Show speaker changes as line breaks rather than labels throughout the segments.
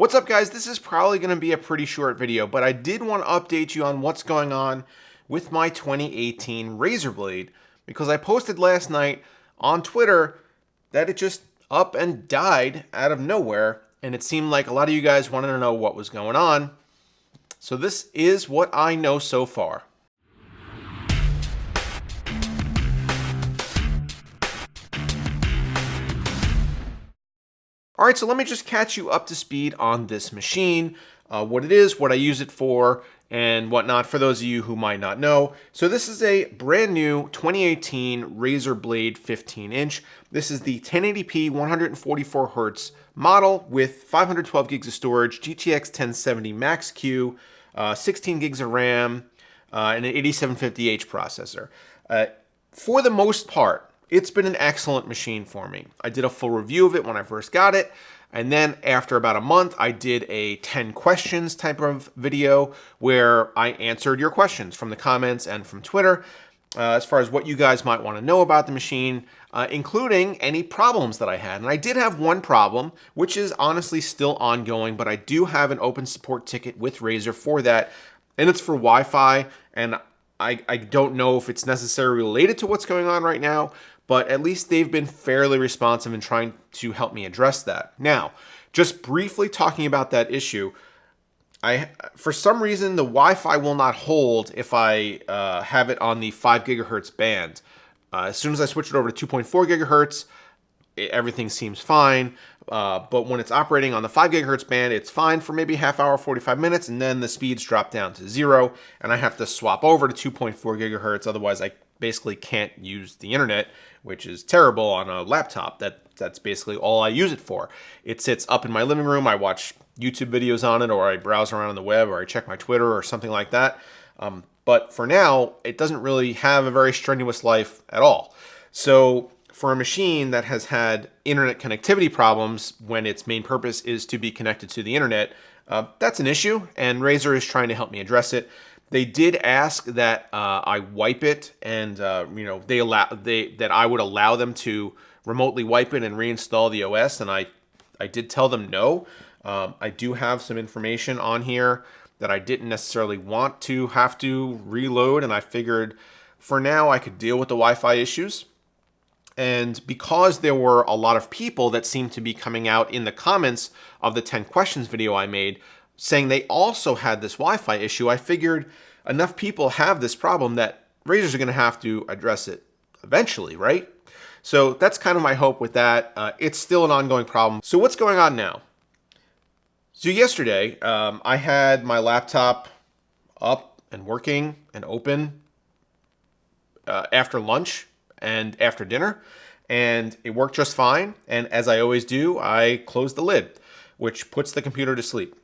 What's up, guys? This is probably going to be a pretty short video, but I did want to update you on what's going on with my 2018 Razer Blade, because I posted last night on Twitter that it just up and died out of nowhere, and it seemed like a lot of you guys wanted to know what was going on. So this is what I know so far. All right, so let me just catch you up to speed on this machine, what it is, what I use it for, and whatnot, for those of you who might not know. So this is a brand new 2018 Razer Blade 15-inch. This is the 1080p 144Hz model with 512 gigs of storage, GTX 1070 Max-Q, 16 gigs of RAM, and an 8750H processor. For the most part, it's been an excellent machine for me. I did a full review of it when I first got it, and then after about a month, I did a 10 questions type of video where I answered your questions from the comments and from Twitter as far as what you guys might want to know about the machine, including any problems that I had. And I did have one problem, which is honestly still ongoing, but I do have an open support ticket with Razer for that, and it's for Wi-Fi, and I don't know if it's necessarily related to what's going on right now, but at least they've been fairly responsive in trying to help me address that. Now, just briefly talking about that issue, for some reason, the Wi-Fi will not hold if I have it on the 5 gigahertz band. As soon as I switch it over to 2.4 gigahertz, everything seems fine. But when it's operating on the 5 gigahertz band, it's fine for maybe half hour, 45 minutes, and then the speeds drop down to 0, and I have to swap over to 2.4 gigahertz. Otherwise, I basically can't use the internet, which is terrible on a laptop. That's basically all I use it for. It sits up in my living room. I watch YouTube videos on it, or I browse around on the web, or I check my Twitter or something like that. But for now, it doesn't really have a very strenuous life at all. So for a machine that has had internet connectivity problems when its main purpose is to be connected to the internet, that's an issue, and Razer is trying to help me address it. They did ask that I wipe it, and that I would allow them to remotely wipe it and reinstall the OS, and I did tell them no. I do have some information on here that I didn't necessarily want to have to reload, and I figured for now I could deal with the Wi-Fi issues. And because there were a lot of people that seemed to be coming out in the comments of the 10 questions video I made saying they also had this Wi-Fi issue, I figured enough people have this problem that Razer's are going to have to address it eventually, right? So that's kind of my hope with that. It's still an ongoing problem. So what's going on now? So yesterday, I had my laptop up and working and open after lunch and after dinner, and it worked just fine. And as I always do, I closed the lid, which puts the computer to sleep.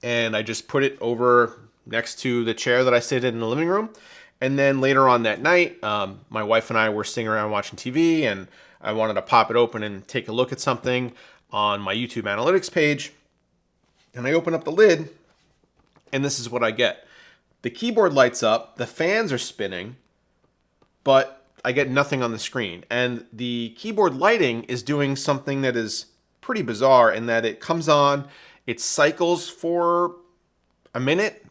And I just put it over next to the chair that I sit in the living room. And then later on that night, my wife and I were sitting around watching TV, and I wanted to pop it open and take a look at something on my YouTube analytics page. And I open up the lid, and this is what I get. The keyboard lights up, the fans are spinning, but I get nothing on the screen. And the keyboard lighting is doing something that is pretty bizarre in that it comes on, it cycles for a minute,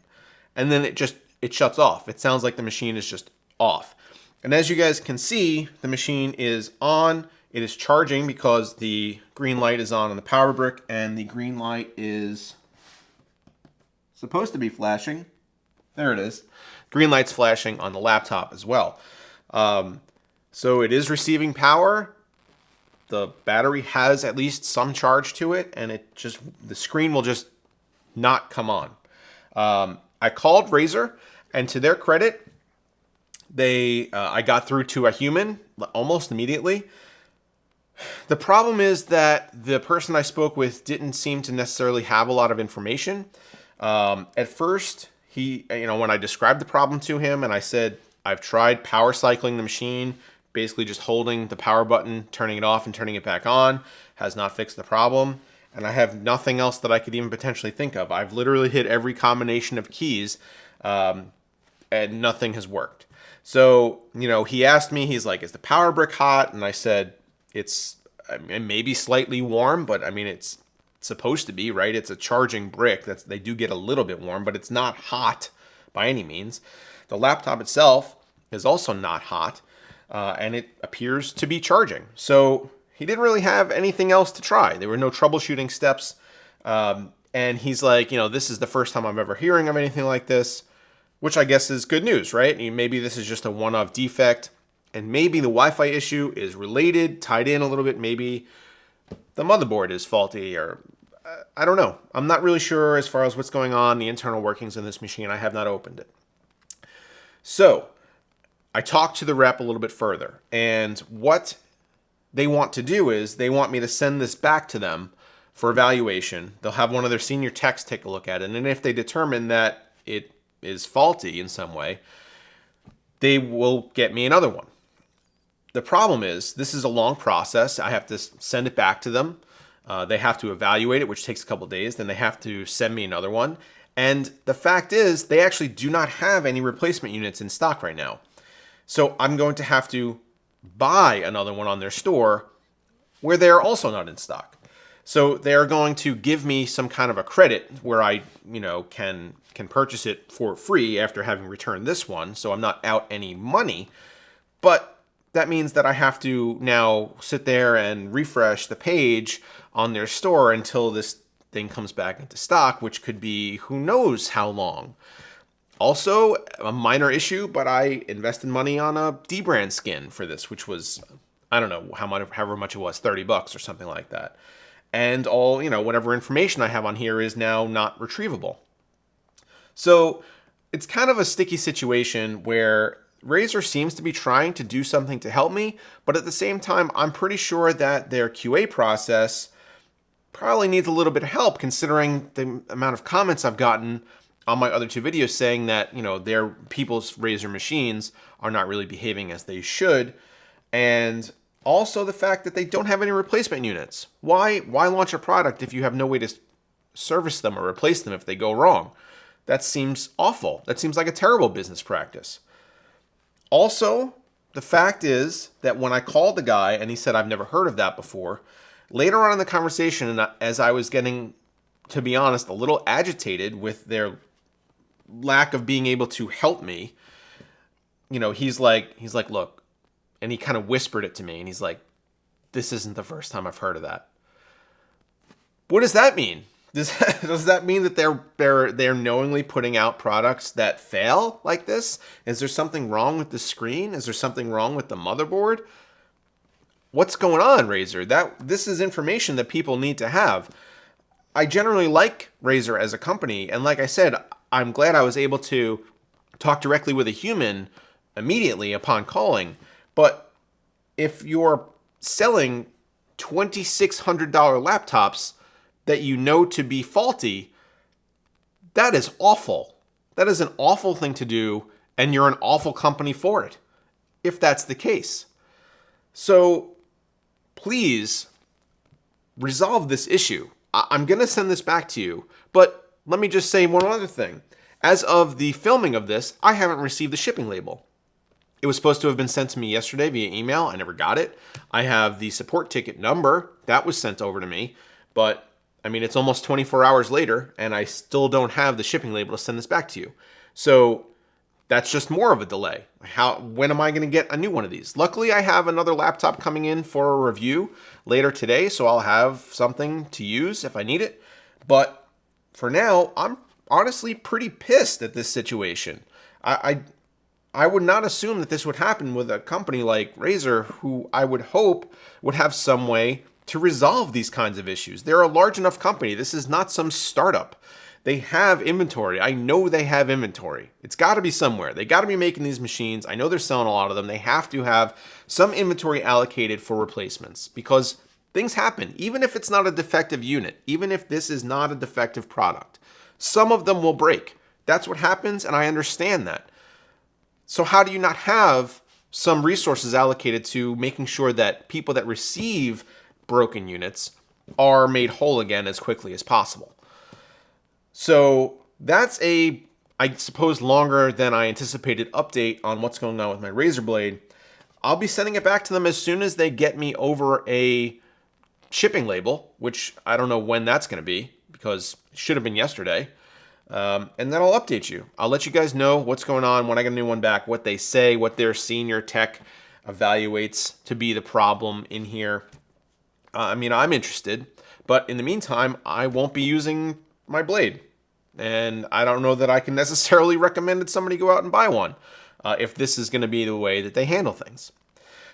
and then it shuts off. It sounds like the machine is just off. And as you guys can see, the machine is on. It is charging because the green light is on the power brick, and the green light is supposed to be flashing. There it is. Green light's flashing on the laptop as well. So it is receiving power. The battery has at least some charge to it, and the screen will just not come on. I called Razer, and to their credit, I got through to a human almost immediately. The problem is that the person I spoke with didn't seem to necessarily have a lot of information. At first, when I described the problem to him, and I said, I've tried power cycling the machine, basically just holding the power button, turning it off and turning it back on, has not fixed the problem. And I have nothing else that I could even potentially think of. I've literally hit every combination of keys, and nothing has worked. So, he asked me, he's like, is the power brick hot? And I said, it's maybe slightly warm, but I mean, it's supposed to be, right? It's a charging brick. They do get a little bit warm, but it's not hot by any means. The laptop itself is also not hot, and it appears to be charging. So he didn't really have anything else to try. There were no troubleshooting steps. And he's like, this is the first time I'm ever hearing of anything like this, which I guess is good news, right? Maybe this is just a one-off defect, and maybe the Wi-Fi issue is related, tied in a little bit. Maybe the motherboard is faulty, or I don't know. I'm not really sure as far as what's going on, the internal workings in this machine. I have not opened it. So I talked to the rep a little bit further, and what they want to do is they want me to send this back to them for evaluation. They'll have one of their senior techs take a look at it, and if they determine that it is faulty in some way, they will get me another one. The problem is, this is a long process. I have to send it back to them. They have to evaluate it, which takes a couple days. Then they have to send me another one. And the fact is, they actually do not have any replacement units in stock right now. So I'm going to have to buy another one on their store where they're also not in stock. So they're going to give me some kind of a credit where I, can purchase it for free after having returned this one. So I'm not out any money. But that means that I have to now sit there and refresh the page on their store until this thing comes back into stock, which could be who knows how long. Also, a minor issue, but I invested money on a D-brand skin for this, which was, I don't know however much it was, $30 or something like that. And all, whatever information I have on here is now not retrievable. So it's kind of a sticky situation where Razer seems to be trying to do something to help me, but at the same time, I'm pretty sure that their QA process probably needs a little bit of help, considering the amount of comments I've gotten on my other two videos saying that, their people's Razer machines are not really behaving as they should. And also the fact that they don't have any replacement units. Why launch a product if you have no way to service them or replace them if they go wrong? That seems awful. That seems like a terrible business practice. Also, the fact is that when I called the guy and he said, I've never heard of that before, later on in the conversation, and as I was getting, to be honest, a little agitated with their lack of being able to help me, he's like, look, and he kind of whispered it to me, and he's like, this isn't the first time I've heard of that. What does that mean? Does that mean that they're knowingly putting out products that fail like this? Is there something wrong with the screen? Is there something wrong with the motherboard? What's going on, Razer? This is information that people need to have. I generally like Razer as a company, and like I said, I'm glad I was able to talk directly with a human immediately upon calling. But if you're selling $2,600 laptops that you know to be faulty, that is awful. That is an awful thing to do, and you're an awful company for it, if that's the case. So please resolve this issue. I'm going to send this back to you, but let me just say one other thing. As of the filming of this, I haven't received the shipping label. It was supposed to have been sent to me yesterday via email. I never got it. I have the support ticket number. That was sent over to me. But, it's almost 24 hours later, and I still don't have the shipping label to send this back to you. So that's just more of a delay. When am I going to get a new one of these? Luckily, I have another laptop coming in for a review later today, so I'll have something to use if I need it. But for now, I'm honestly pretty pissed at this situation. I would not assume that this would happen with a company like Razer, who I would hope would have some way to resolve these kinds of issues. They're a large enough company. This is not some startup. They have inventory. I know they have inventory. It's got to be somewhere. They got to be making these machines. I know they're selling a lot of them. They have to have some inventory allocated for replacements because things happen. Even if it's not a defective unit, even if this is not a defective product, some of them will break. That's what happens, and I understand that. So how do you not have some resources allocated to making sure that people that receive broken units are made whole again as quickly as possible? So that's I suppose, longer than I anticipated update on what's going on with my Razer Blade. I'll be sending it back to them as soon as they get me over a shipping label, which I don't know when that's going to be because it should have been yesterday. And then I'll update you. I'll let you guys know what's going on when I get a new one back, what they say, what their senior tech evaluates to be the problem in here. I mean, I'm interested, but in the meantime, I won't be using my Blade. And I don't know that I can necessarily recommend that somebody go out and buy one if this is going to be the way that they handle things.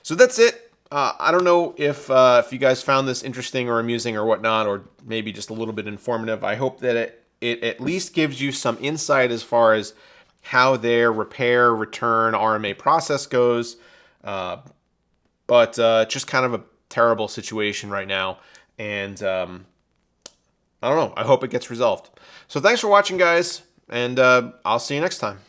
So that's it. I don't know if you guys found this interesting or amusing or whatnot, or maybe just a little bit informative. I hope that it at least gives you some insight as far as how their repair, return, RMA process goes. But just kind of a terrible situation right now. And I don't know. I hope it gets resolved. So thanks for watching, guys. And I'll see you next time.